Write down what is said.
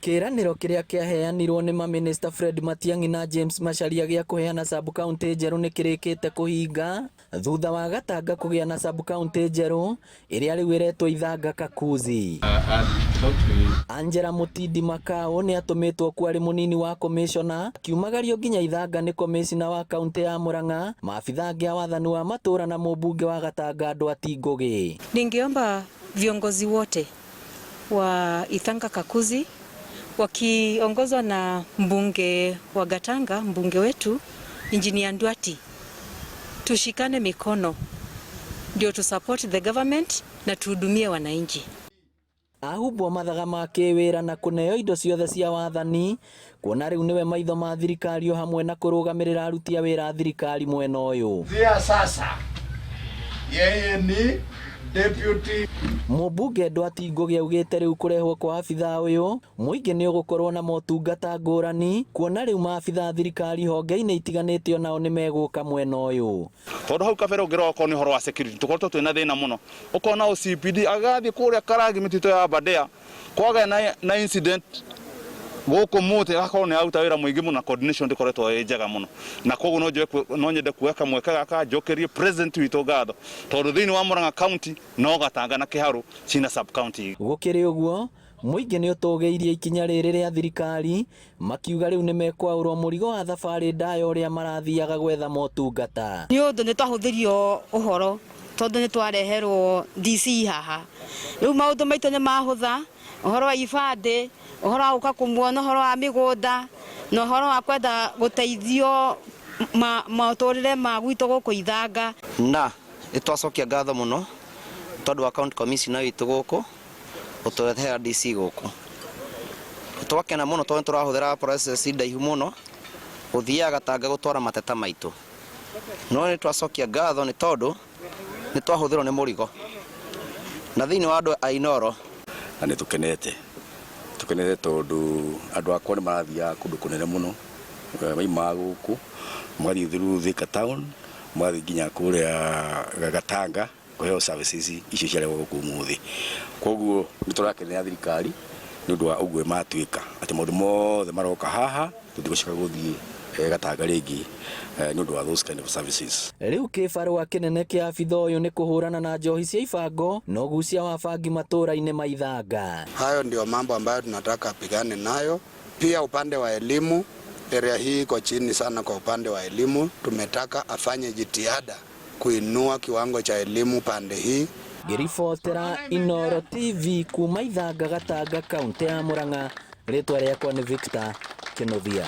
Kiraniro kiria kiaheanirwo ni Minister Fred Matiang'i na James Macharia gia kuheana sub-county njeru ni kirikite kuhinga thutha wa Gatanga kugia na sub-county njeru iria riu iretwo Ithanga Kakuzi. Angela Mutindi Makau ni atumitwo kwari munini wa commissioner kiumagario nginya Ithanga ni commissioner wa county ya Murang'a, maafitha a wathani wa matura na mbunge wa Gatanga Ndwati Ngugi. Ningeomba viongozi wote wa Ithanga Kakuzi wakiongozwa na mbunge wa Gatanga, mbunge wetu Engineer Ndwati, tushikane mikono ndio tu support the government na tuhudumie wananchi. Ahubwo mathaga ma kiwira na kuneo indo ciothe cia wathani kuona riu niwe maitho ma thirikari hamwe na kurugamirira aruti a wira thirikari mwena uyu. Sasa yeye ni deputy Mubunge Ndwati Ngugi augite riu kurehwo kwa afitha uyu muingi ni ugukorwo na motungata ngurani kuona riu maafitha thirikari honge-ini itiganite onao ni meguka mwena uyu. Tondu hau kabere ngiroko ni horo wa security tukorwo twina thina muno ukona OCPD agathi kuria Karagi mitito ya Badea kwaga na incident goko mote gakorwo ni aruta wira muingi muno, coordination ndikoretwo njega muno, na koguo no nyende kuweka mweka gaka njokerie president witu ngatho tondu thiini wa Murang'a county no Gatanga na Kiharu cina sub county. Gukiri uguo muingi ni utogeirie ikinya riri ria thirikari makiuga riu ni mekwaurwo murigo wa thabari ndayo ria marathiaga gwetha motungata. Ni undu ni twahuthirio uhoro tondu ni twareherwo DC haha, riu maundu maitu ni mahutha, uhoro wa ibande, uhoro wa uka kumuona, uhoro wa migunda na uhoro wa kwenda guteithio maturire ma gwitu guku Ithanga. Na itwacokia ngatho muno tondu wa county commissioner witu guku utwethera DC guku, twakena muno tondu turahuthira process ndaihu muno guthia Gatanga gutwara mateta maitu, no ni twacokia ngatho ni tondu ni twahuthirwo ni murigo na thiini wa andu ainoro na ni tukenete tondu andu akwa ni marathia kundu kunene muno maima guku mwari through Thika town mwari nginya kuria Gatanga kuheo services icio ciarehwo guku muthi. Koguo ni turakenera thirikari ni undu wa uguo matuika ati maundu mothe maroka haha tutigucika guthii Gatanga ringi ni undu wa those kind of services. Riu kibarua kinene kia afitha uyu ni kuhurana na njohi cia ibango na ugucia wa bangi matura-ini ma Ithanga. Hayo ndio mambo ambayo tunataka pigane nayo. Pia upande wa elimu, area hii iko chini sana kwa upande wa elimu, tumetaka afanye jitihada kuinua kiwango cha elimu pande hii. Ngiribotera Inooro TV kuma Ithanga Gatanga kaunti ya Murang'a, ritwa riakwa ni Victor Kinovia.